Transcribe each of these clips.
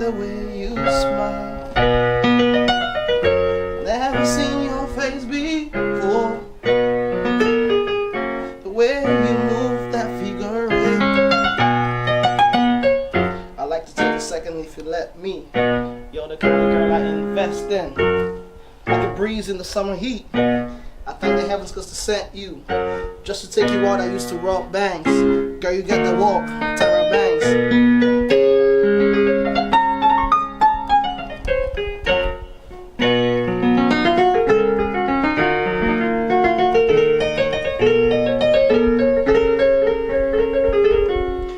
the way you smile. Never seen your face before. The way you move that figure eight. I'd like to take a second if you let me. You're the kind of girl I invest in. Like a breeze in the summer heat. I thank the heavens cause to sent you. Just to take you out I used to rob banks. Girl, you got the walk, Tara Banks.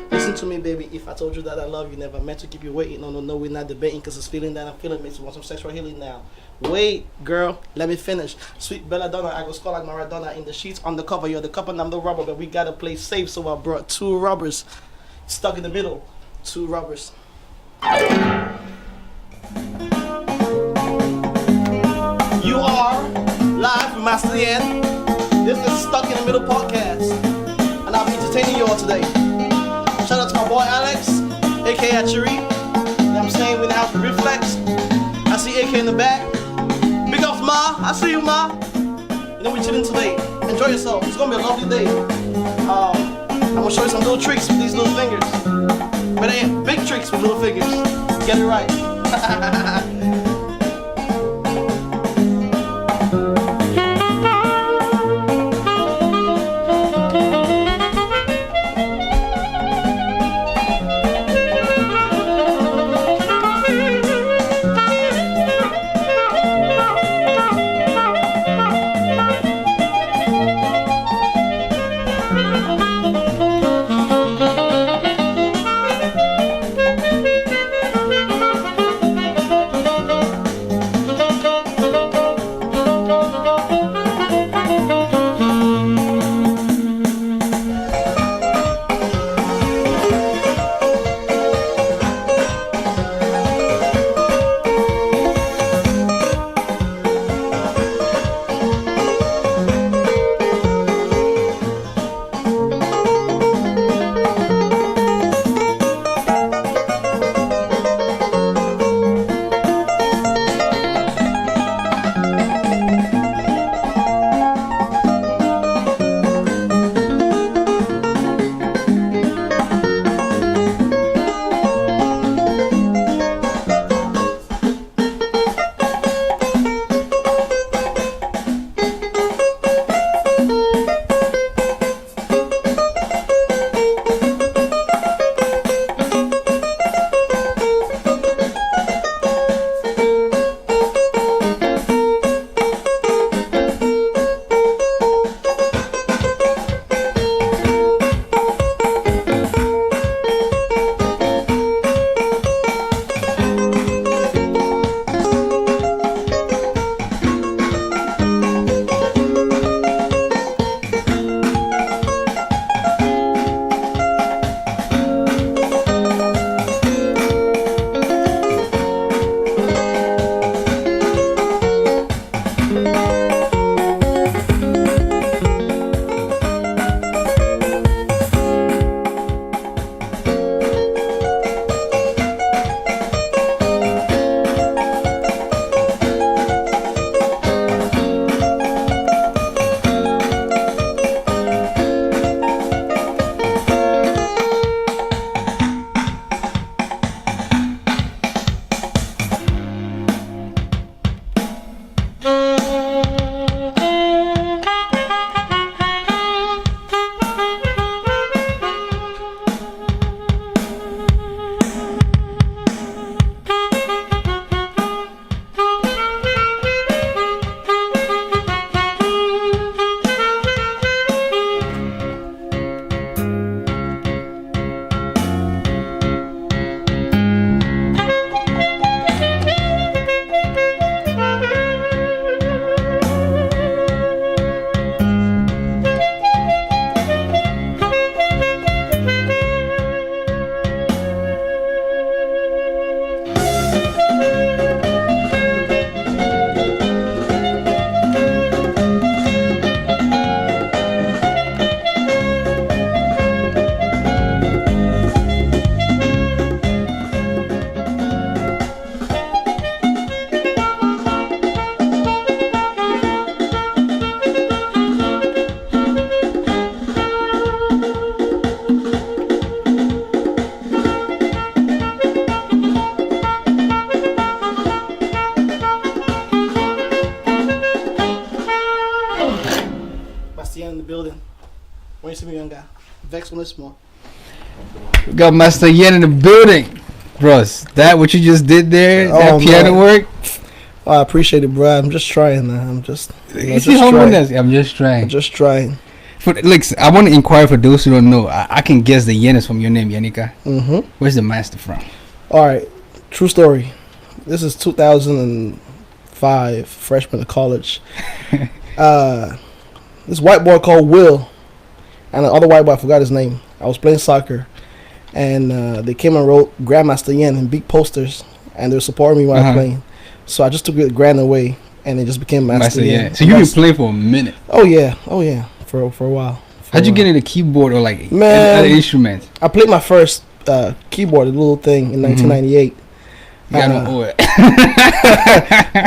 Listen to me, baby. If I told you that I love you, never meant to keep you waiting. No, we're not debating, cause this feeling that I'm feeling makes me want some sexual healing now. Wait, girl, let me finish. Sweet belladonna, I go score like Maradona in the sheets on the cover. You're the cup and I'm the rubber, but we gotta play safe, so I brought two rubbers. Stuck in the middle, two rubbers. You are live from Master Yen. This is Stuck in the Middle podcast, and I'll be entertaining you all today. Shout out to my boy Alex, aka Chiri. You know what I'm saying? We're in the house with Reflex. I see AK in the back. Big ups, Ma. I see you, Ma. You know, we're chilling today. Enjoy yourself. It's gonna be a lovely day. I'm gonna show you some little tricks with these little fingers. But they ain't big tricks with little fingers. Get it right. When you see me, young guy, vex on this more. We got Master Yen in the building. Russ, that what you just did there, that piano work. Oh, I appreciate it, bro. I'm just trying. I'm just. You see humbleness. I'm just trying. I'm just trying. I want to inquire for those who don't know. I can guess the Yen is from your name, Yanika. Mm-hmm. Where's the master from? All right, true story. This is 2005, freshman of college. This white boy called Will, and the other white boy, I forgot his name. I was playing soccer, and they came and wrote Grandmaster Yen in big posters, and they were supporting me while I was playing. So I just took the grand away, and it just became Master Yen. So you've been playing for a minute. Oh yeah, for a while. How'd you get into keyboard or like other instruments? I played my first keyboard, a little thing, in 1998.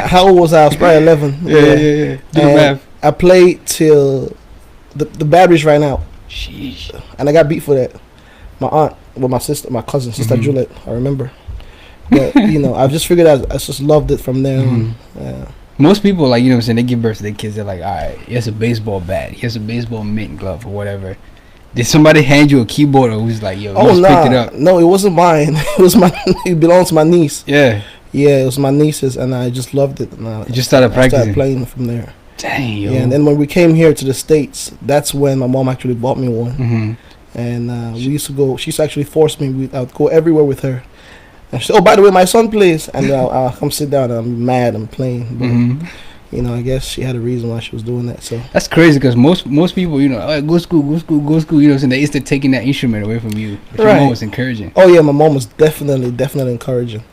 How old was I? I was probably 11. Yeah. Do the math. I played till the batteries ran out. Sheesh. And I got beat for that. My aunt, my cousin, sister Juliet, I remember. But, I just figured I just loved it from there on. Most people, like, you know what I'm saying, they give birth to their kids, they're like, all right, here's a baseball bat, here's a baseball mitt glove, or whatever. Did somebody hand you a keyboard, or was like, yo, pick it up? No, it wasn't mine. It belonged to my niece. Yeah, it was my niece's, and I just loved it. And you just started practicing? I started playing from there. Dang, yo. Yeah, and then when we came here to the States, that's when my mom actually bought me one. And we used to go, she used to actually force me, I'd go everywhere with her. And she said, oh, by the way, my son plays. And I'll come sit down, and I'm mad, I'm playing. But, I guess she had a reason why she was doing that. So that's crazy, because most people, go school, you know what I'm saying, they used to taking that instrument away from you. But your mom was encouraging. Oh, yeah, my mom was definitely encouraging.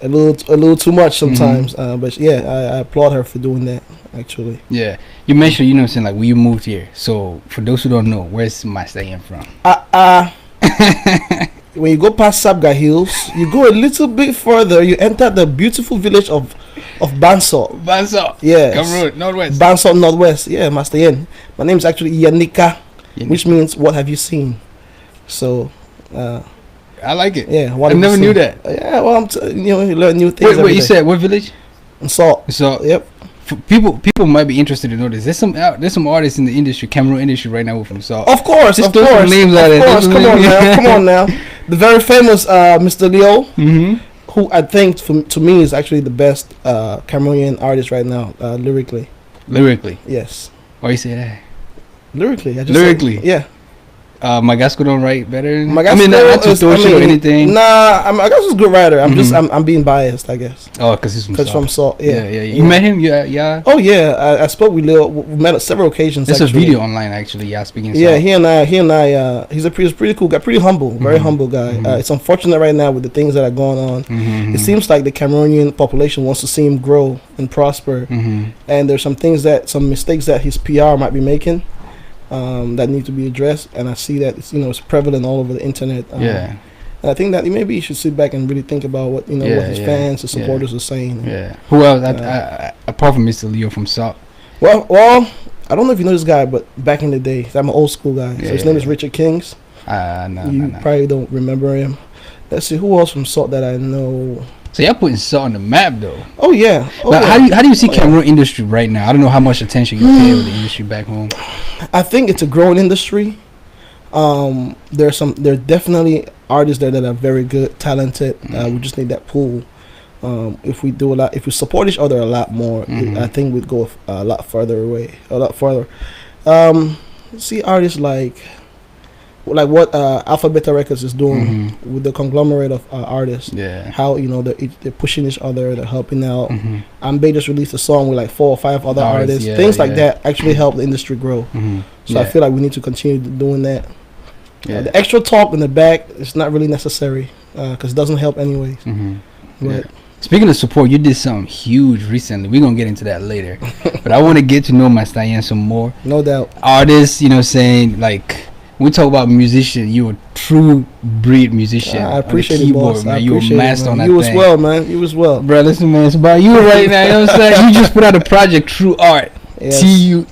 A little too much sometimes. But, yeah, I applaud her for doing that, actually. Yeah. You mentioned, you know what I'm saying, like, when you moved here. So, for those who don't know, where's Master Yen from? When you go past Sabga Hills, you go a little bit further, you enter the beautiful village of Lamnso. Lamnso. Yes. Cameroon, Northwest. Lamnso, Northwest. Yeah, Master Yen. My name is actually Yanika, which means, what have you seen? So, I like it. Yeah. I never knew that. Yeah, well, you learn new things. Wait, you said what village? So. Yep. People might be interested to know this. There's some artists in the industry, Cameroon industry right now who are from Salt. Of course. Come on now. The very famous Mr. Leo, who I think to me is actually the best Cameroonian artist right now, lyrically. Lyrically? Yes. Why you say that? Lyrically. Yeah. Magasco don't write better. Magasco, I mean, not to throw shit or anything. Nah, Magasco's a good writer. I'm being biased, I guess. Oh, because he's from Salt. Yeah. You met him? Yeah. Oh yeah, I spoke with Leo. We met on several occasions. There's a video online actually. Yeah, speaking. Yeah, he and I. He's pretty cool guy, pretty humble, very humble guy. It's unfortunate right now with the things that are going on. It seems like the Cameroonian population wants to see him grow and prosper, and there's some mistakes that his PR might be making. That need to be addressed, and I see that it's prevalent all over the internet. And I think that maybe he should sit back and really think about what what his fans and supporters are saying. Yeah. Who else? Apart from Mr. Leo from Salt. Well, I don't know if you know this guy, but back in the day, I'm an old school guy. So his name is Richard Kings. You probably don't remember him. Let's see who else from Salt that I know. So y'all putting Salt on the map though. Oh yeah. How do you see Cameroon industry right now? I don't know how much attention you pay with the industry back home. I think it's a growing industry. There are definitely artists there that are very good, talented. We just need that pool. If we support each other a lot more, I think we'd go a lot further. See artists like what Alpha Beta Records is doing with the conglomerate of artists. Yeah. How they're pushing each other, they're helping out. Ambe just released a song with like 4 or 5 other artists. Things like that actually help the industry grow. So I feel like we need to continue doing that. The extra talk in the back is not really necessary because it doesn't help anyways. But speaking of support, you did something huge recently. We're gonna get into that later, but I want to get to know Master Yen some more. No doubt. Artists, saying like. We talk about musician. You're a true breed musician. I appreciate it, boss. Man. You a master on that thing. You as well, man. You as well. Bro, listen, man. It's about you right now. You know what I'm saying? You just put out a project, True Art. Yes.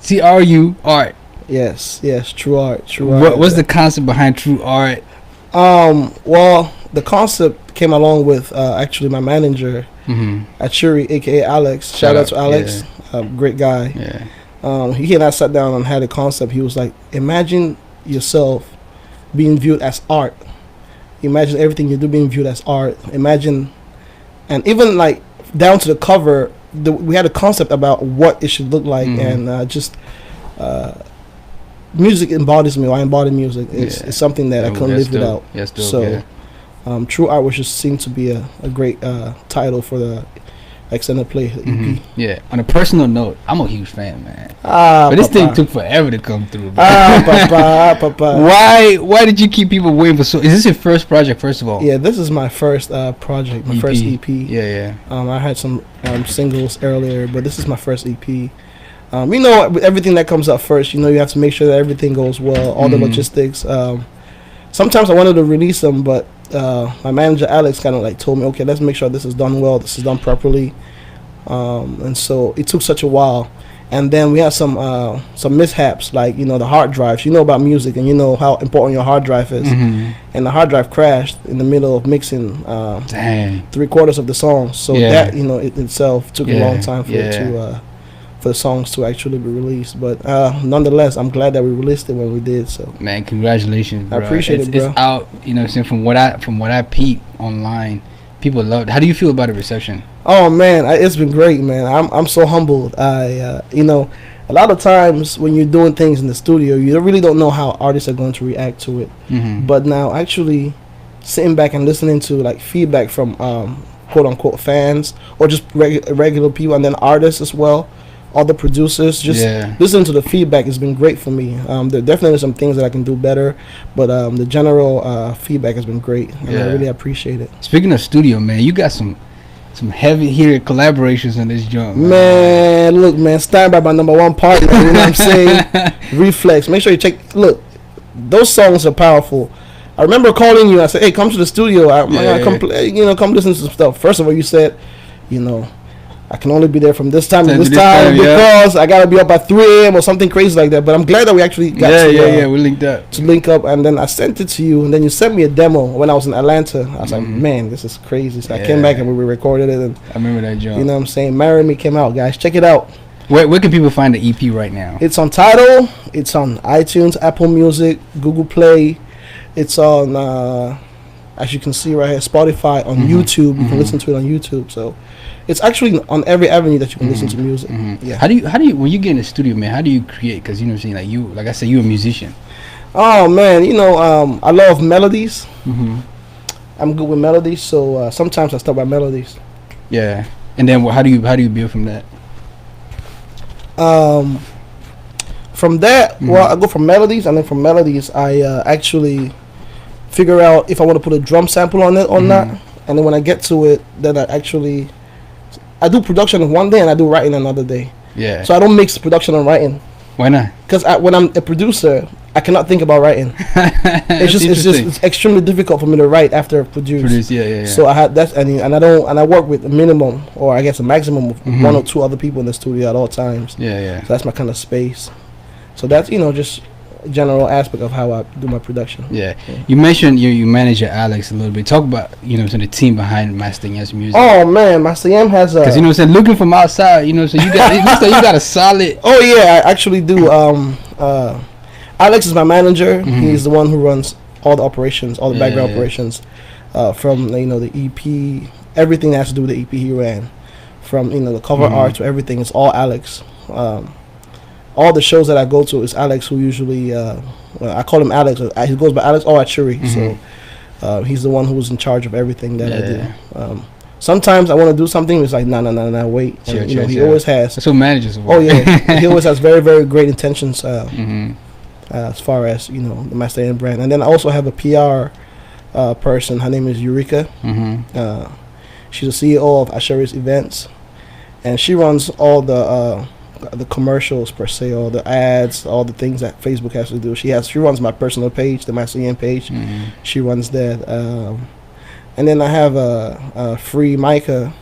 TRU Art. Yes. True Art. What's the concept behind True Art? Well, the concept came along with actually my manager, Achuri, aka Alex. Shout out to Alex. Great guy. Yeah. He and I sat down and had a concept. He was like, imagine yourself being viewed as art. Imagine everything you do being viewed as art. Imagine, and even like down to the cover, we had a concept about what it should look like, and just music embodies me. Or I embody music. It's something that I couldn't live without. True Art was just seemed to be a great title for the extended play EP. Yeah. On a personal note, I'm a huge fan, man. But this thing took forever to come through. Papa. Why did you keep people waiting for so? Is this your first project, first of all? Yeah, this is my first project, my first EP. Yeah. I had some singles earlier, but this is my first EP. You know, with everything that comes up first, you know, you have to make sure that everything goes well, all the logistics. Sometimes I wanted to release them, but my manager Alex kind of like told me, okay, let's make sure this is done well, this is done properly, and so it took such a while. And then we had some mishaps, like, you know, the hard drives. You know about music, and you know how important your hard drive is. And the hard drive crashed in the middle of mixing 3/4 of the song. So that, you know, it itself took a long time for it to for the songs to actually be released. But nonetheless, I'm glad that we released it when we did. So man, congratulations, bro. I appreciate it, bro. It's out, you know, from what I peeped online, people loved it. How do you feel about the reception? Oh man, it's been great, man. I'm so humbled. You know, a lot of times when you're doing things in the studio, you really don't know how artists are going to react to it. But now actually sitting back and listening to like feedback from quote unquote fans, or just regular people, and then artists as well, all the producers, just listening to the feedback has been great for me. There definitely some things that I can do better, but the general feedback has been great, and I really appreciate it. Speaking of studio, man, you got some heavy hitter collaborations on this joint. Man, look, man, stand by my #1 partner. You know what I'm saying? Reflex. Make sure you check. Look, those songs are powerful. I remember calling you. I said, "Hey, come to the studio. Come listen to some stuff." First of all, you said, you know, I can only be there from this time to this time because I gotta be up at 3 a.m. or something crazy like that. But I'm glad that we actually got we linked up to link up, and then I sent it to you, and then you sent me a demo when I was in Atlanta. I was like, man, this is crazy. So I came back and we recorded it, and I remember that joint. You know what I'm saying? Marry Me came out, guys. Check it out. Where can people find the EP right now? It's on Tidal. It's on iTunes, Apple Music, Google Play. It's on, as you can see right here, Spotify, on YouTube. You can listen to it on YouTube. So it's actually on every avenue that you can listen to music. Yeah. How do you when you get in the studio, man? How do you create? Because you know what I'm saying, like I said, you're a musician. Oh man, you know, I love melodies. I'm good with melodies, so sometimes I start by melodies. Yeah, and then how do you build from that? From that, well, I go from melodies, and then from melodies, I actually figure out if I want to put a drum sample on it or not. And then when I get to it, then I do production one day and I do writing another day. Yeah. So I don't mix production and writing. Why not? Because when I'm a producer, I cannot think about writing. It's extremely difficult for me to write after I've produced. So I had that, and I work with a minimum, or I guess a maximum of 1 or 2 other people in the studio at all times. So that's my kind of space. So that's, you know, just a general aspect of how I do my production. You mentioned your manager Alex a little bit. Talk about, you know, the team behind Master Yem's music. Oh man, Master Yem has a, because you know what I'm saying, looking from outside, you know, so you got it looks like you got a solid. Oh yeah, I actually do. Alex is my manager. He's the one who runs all the operations, all the background operations, from, you know, the EP, everything that has to do with the EP he ran, from, you know, the cover art to everything. It's all Alex. All the shows that I go to is Alex who usually, I call him Alex. He goes by Alex or Achuri. So he's the one who's in charge of everything that I do. Sometimes I want to do something. It's like, no, wait. And, you know, he always has. That's what managers work. Oh yeah, he always has very, very great intentions as far as, you know, the Master Yem brand. And then I also have a PR person. Her name is Eureka. She's the CEO of Asheri's Events, and she runs all the commercials per se, all the ads, all the things that Facebook has to do. She runs my personal page, the Master Yem page. She runs that. And then I have a free Micah.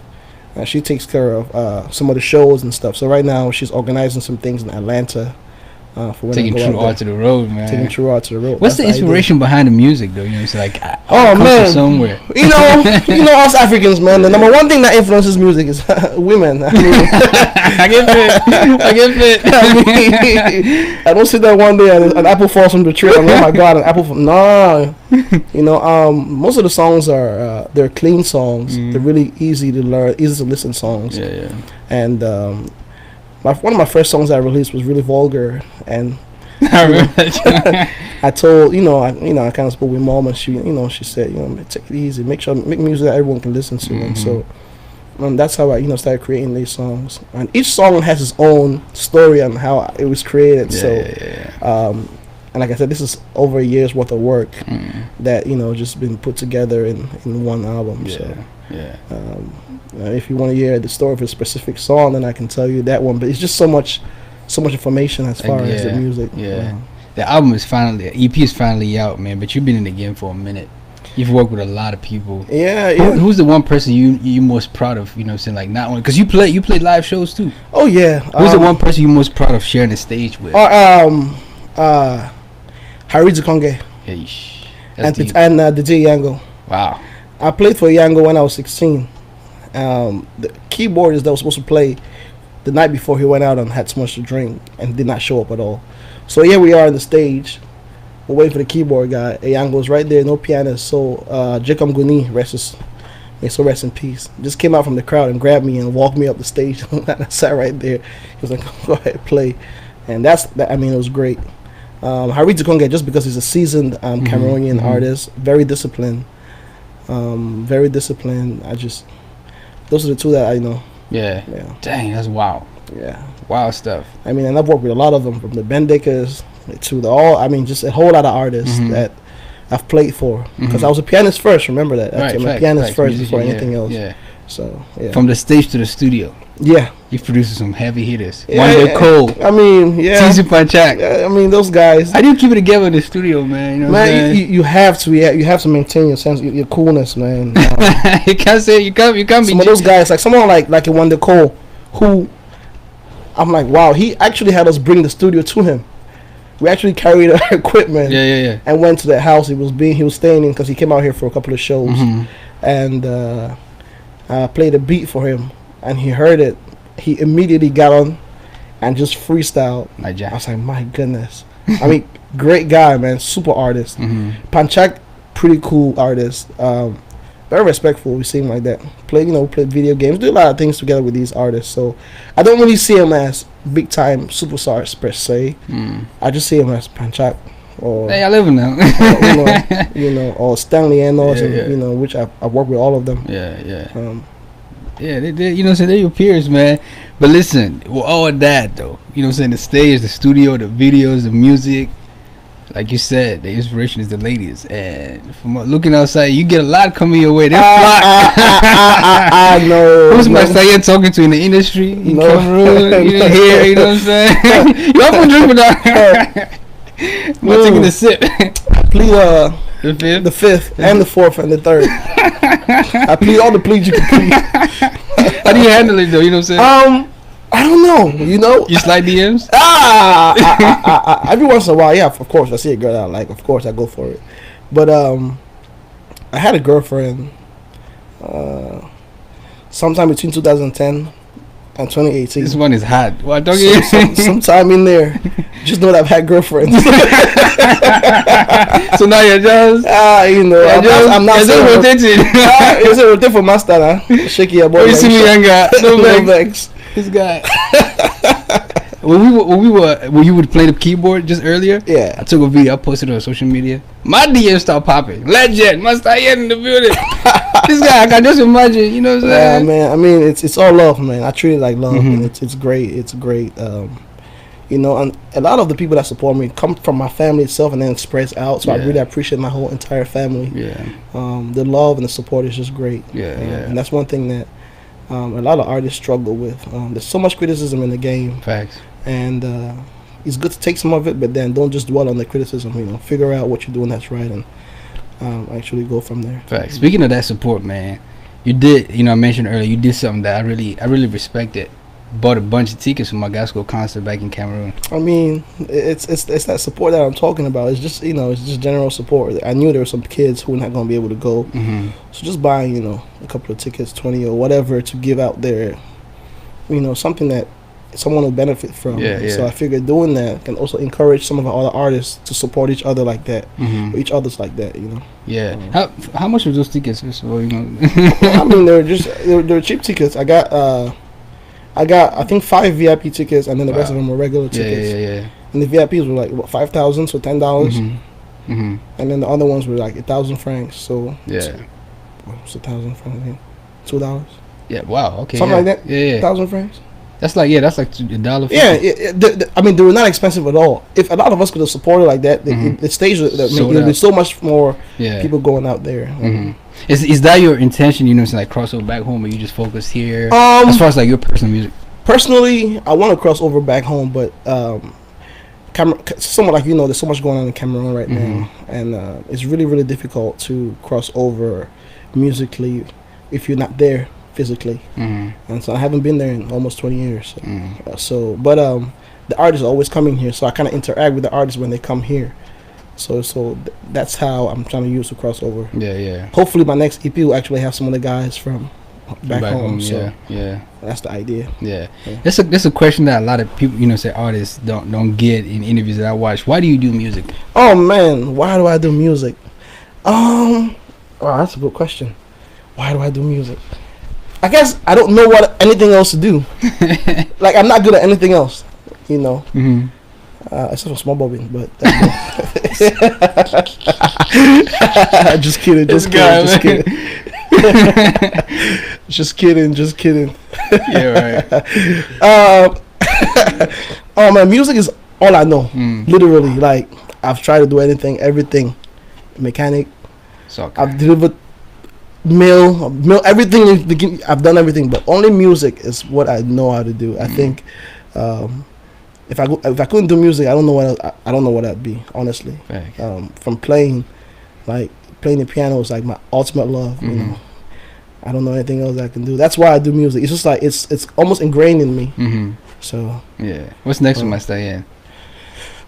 She takes care of some of the shows and stuff. So right now she's organizing some things in Atlanta. For when taking true art to the road, man. Taking true art to the road. What's the inspiration behind the music, though? You know, it's like man, somewhere. You know, us Africans, man. The number one thing that influences music is women. I mean, I get fit. I don't sit there one day and an apple falls from the tree. I'm like, oh my god, an apple. No, you know, most of the songs are they're clean songs. They're really easy to learn, easy to listen songs. Yeah. And one of my first songs I released was really vulgar, and I remember that. I told I kind of spoke with mom, and she said, take it easy, make music that everyone can listen to, and so that's how I started creating these songs. And each song has its own story on how it was created. And like I said, this is over a year's worth of work that just been put together in one album. If you want to hear the story of a specific song, then I can tell you that one. But it's just so much information as far as the music. The album is finally, EP is finally out, man. But you've been in the game for a minute. You've worked with a lot of people. Who's the one person you most proud of? Saying like not one, because you play live shows too. Oh yeah. Who's the one person you most proud of sharing the stage with? Harry Konge. And DJ Yango. Wow. I played for Yango when I was 16. The keyboardist that was supposed to play the night before he went out and had so much to drink and did not show up at all. So here we are on the stage. We're waiting for the keyboard guy. Yango was right there, no pianist. So Jacob Guni, rest in peace, just came out from the crowd and grabbed me and walked me up the stage. I sat right there. He was like, go ahead, play. And it was great. Harry Konge, just because he's a seasoned Cameroonian artist, very disciplined. Those are the two that I know. Yeah. Dang, that's wild. Yeah. Wild stuff. I mean, and I've worked with a lot of them, from the Bendakers to just a whole lot of artists that I've played for. Because I was a pianist first, remember that. I'm a pianist first before anything else. Yeah. So, yeah. From the stage to the studio. Yeah. You produced some heavy hitters. Wande Cole. I mean, yeah. Tzy Panchak. Yeah, I mean, those guys. How do you keep it together in the studio, man? You know you have to. Yeah, you have to maintain your sense, your coolness, man. You can't be. Some of those guys, like someone like a Wande Cole, who I'm like, wow, he actually had us bring the studio to him. We actually carried our equipment. And went to the house he was staying in, because he came out here for a couple of shows, and I played a beat for him, and he heard it. He immediately got on and just freestyled. I was like, my goodness. I mean, great guy, man. Super artist. Panchak, pretty cool artist. Very respectful. We seem like that. Played video games. Do a lot of things together with these artists. So I don't really see him as big time superstars per se. I just see him as Panchak. Or hey, I live in them. Or Stanley Enos, which I work with all of them. They're your peers, man. But listen, with all of that though, the stage, the studio, the videos, the music, like you said, the inspiration is the ladies. And from looking outside, you get a lot coming your way. They're I know. Who's my saying talking to in the industry? In Cameroon, here, you know what I'm saying? You up and drinking that? I'm taking the sip. Plead the fifth and the fourth and the third. I plead all the pleas you can plead. How do you handle it though? You know what I'm saying? I don't know. You slide DMs? Every once in a while, yeah. Of course, I see a girl that I like. Of course, I go for it. But I had a girlfriend sometime between 2010 and 2018. This one is hot. Well, don't sometime in there. Just know that I've had girlfriends. So now you're just I'm not rotating. It's a rotate for master, shaky your boy. You see me younger. No vex. This guy. When you would play the keyboard just earlier, yeah, I took a video, I posted it on social media. My DMs start popping. Legend, must I in the building. This guy, I can just imagine. You know what I'm saying? Man. I mean, it's all love, man. I treat it like love, and it's great. It's great. And a lot of the people that support me come from my family itself and then spreads out. So I really appreciate my whole entire family. Yeah. The love and the support is just great. And that's one thing that a lot of artists struggle with. There's so much criticism in the game. Facts. And it's good to take some of it, but then don't just dwell on the criticism. Figure out what you're doing that's right and actually go from there. Facts. Speaking of that support, man, you did. I mentioned earlier you did something that I really respected. bought a bunch of tickets for my gospel concert back in Cameroon. I mean, it's that support that I'm talking about. It's just, it's just general support. I knew there were some kids who were not going to be able to go. So just buying, a couple of tickets, 20 or whatever, to give out there, something that someone will benefit from. So I figured doing that can also encourage some of our other artists to support each other like that, or each other's like that, How much were those tickets? I mean, they're cheap tickets. I got I think 5 VIP tickets, and then the rest of them were regular tickets. And the VIPs were like what, 5,000, so $10. And then the other ones were like 1,000 francs. So what's 1,000 francs? $2. Yeah. Wow. Okay. Something like that. 1,000 francs. That's like $1. I mean, they were not expensive at all. If a lot of us could have supported like that, the stage there'd be so much more people going out there. Is that your intention? Like crossover back home, or you just focus here? As far as like your personal music. Personally, I want to cross over back home, but somewhat like there's so much going on in Cameroon right now, and it's really, really difficult to cross over musically if you're not there physically. And so I haven't been there in almost 20 years. But the artists are always coming here, so I kind of interact with the artists when they come here. So that's how I'm trying to use the crossover. Hopefully my next EP will actually have some of the guys from back home. So that's the idea. That's a question that a lot of people, say artists don't get in interviews that I watch. Why do you do music? Oh man, why do I do music? Wow, that's a good question. Why do I do music? I guess I don't know anything else to do. Like, I'm not good at anything else, except for small bobbing, but just kidding. Yeah, right. Oh man, music is all I know. Literally, like, I've tried to do everything. Mechanic. Soccer. I've delivered mail, everything. I've done everything, but only music is what I know how to do. I think if I couldn't do music, I don't know what I'd be, honestly. From playing the piano is like my ultimate love. I don't know anything else I can do. That's why I do music. It's just like it's almost ingrained in me. So what's next for my stay in?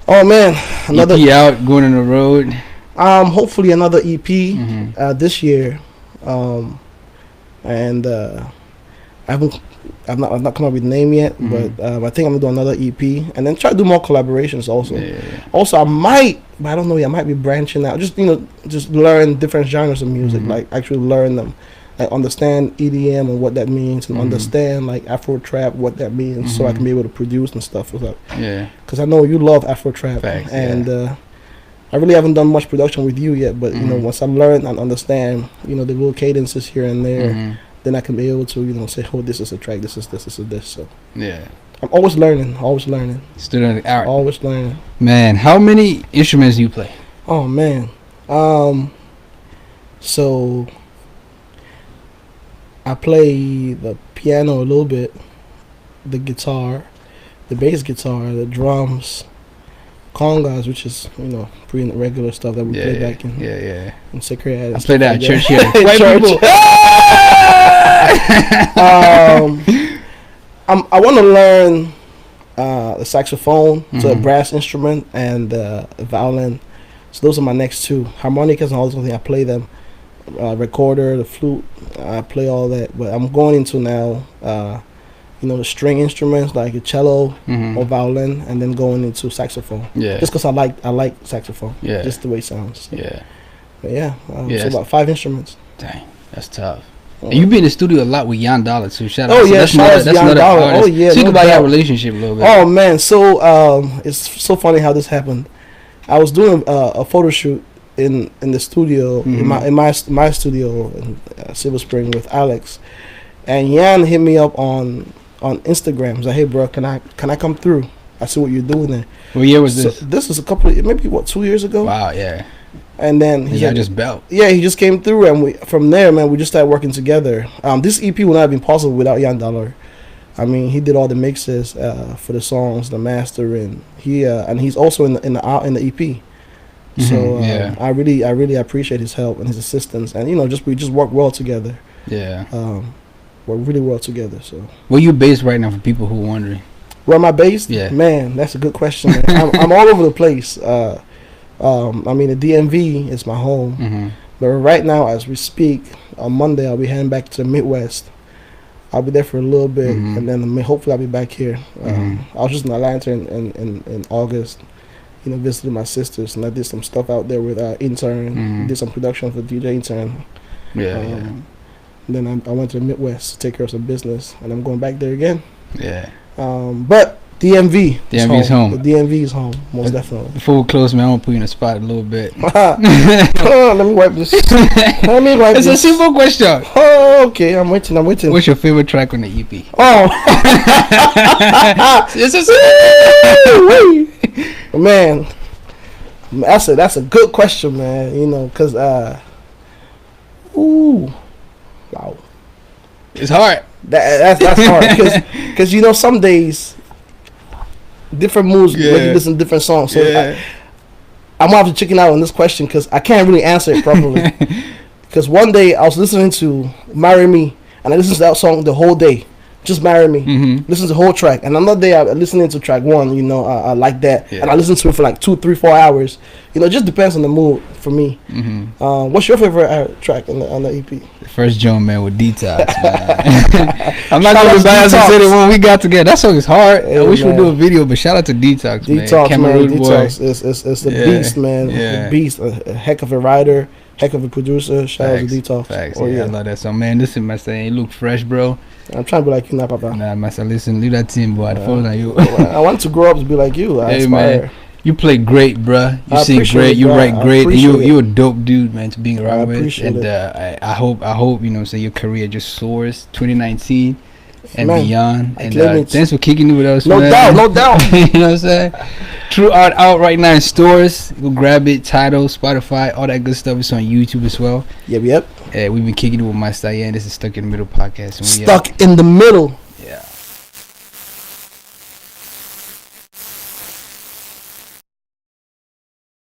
Oh man, another EP out, going on the road. Hopefully another EP this year. And I've not come up with a name yet, but I think I'm gonna do another EP and then try to do more collaborations also. Also, I might be branching out. Just learn different genres of music, like actually learn them, like understand EDM and what that means, and understand like Afro trap, what that means, so I can be able to produce and stuff with that. Because I know you love Afro trap, and I really haven't done much production with you yet, but once I learn and understand, the little cadences here and there, then I can be able to, say, oh, this is a track, this is this. So I'm always learning. Student of the art. Always learning. Man, how many instruments do you play? Oh man, so I play the piano a little bit, the guitar, the bass guitar, the drums, congas, which is pretty regular stuff that we play back in Sacred. I play that at church here. I want to learn the saxophone, so a brass instrument, and the violin. So those are my next two. Harmonicas and all those things, I play them. Recorder, the flute, I play all that. But I'm going into now the string instruments like a cello or violin, and then going into saxophone. Just because I like saxophone. Just the way it sounds. So about 5 instruments. Dang, that's tough. And you be in the studio a lot with Yan Dollar too. Shout out. That's Yan Dollar. Speak about your relationship a little bit. Oh man, so it's so funny how this happened. I was doing a photo shoot in the studio, in my studio in Silver Spring with Alex, and Yan hit me up on Instagram. He's like, hey bro, can I come through? I see what you're doing there. What year was this? This was maybe 2 years ago. Wow, yeah. And then he just belt. Yeah, he just came through, and from there, man, we just started working together. This EP would not have been possible without Yan Dollar. I mean, he did all the mixes for the songs, the mastering. And he's also in the EP. So I really appreciate his help and his assistance, and we just work well together. work really well together. So where you based right now for people who are wondering? Where am I based? Yeah, man, that's a good question. Man. I'm all over the place. I mean, the DMV is my home, mm-hmm. but right now, as we speak, on Monday I'll be heading back to the Midwest. I'll be there for a little bit, mm-hmm. and then hopefully I'll be back here. Mm-hmm. I was just in Atlanta in August, visiting my sisters, and I did some stuff out there with Intern. Mm-hmm. Did some production for DJ Intern. Yeah. Then I went to the Midwest to take care of some business, and I'm going back there again. Yeah. But DMV is home. The DMV is home, most definitely. Before we close, man, I want to put you in a spot a little bit. Let me wipe this. It's a simple question. Oh, okay. I'm waiting. What's your favorite track on the EP? Oh. Man, that's a good question, man. Because wow, it's hard. That's hard because some days different moods when you listen to different songs. So I'm gonna have to chicken out on this question because I can't really answer it properly. Because one day I was listening to "Marry Me" and I listened to that song the whole day. Just Marry Me. Mm-hmm. Listen to the whole track. And another day I'm listening to track 1. I like that, yeah. and I listen to it for like 2, 3, 4 hours. It just depends on the mood for me. Mm-hmm. What's your favorite track on the EP? The first Joan, man, with Detox, man. I'm not gonna be biased and say the one we got together. That song is hard. I wish we'd do a video, but shout out to Detox, man. Cameroon boy. Detox is the beast, man. Yeah. The beast. A heck of a writer, heck of a producer. Shout out to Detox. Facts. I love that song, man. Listen, man, you look fresh, bro. I'm trying to be like you now, Papa. Nah, master, listen, leave that team, boy. I want to grow up to be like you. I aspire. Man, you play great, bruh. You sing great. You write great. And you're a dope dude, man, to be around with. And I hope your career just soars 2019 and beyond. And thanks for kicking it with us, no man. No doubt. You know what I'm saying? True Art out right now in stores. Go grab it. Tidal, Spotify, all that good stuff. It's on YouTube as well. Yep. We've been kicking it with my style, and this is Stuck in the Middle podcast. Stuck in the Middle.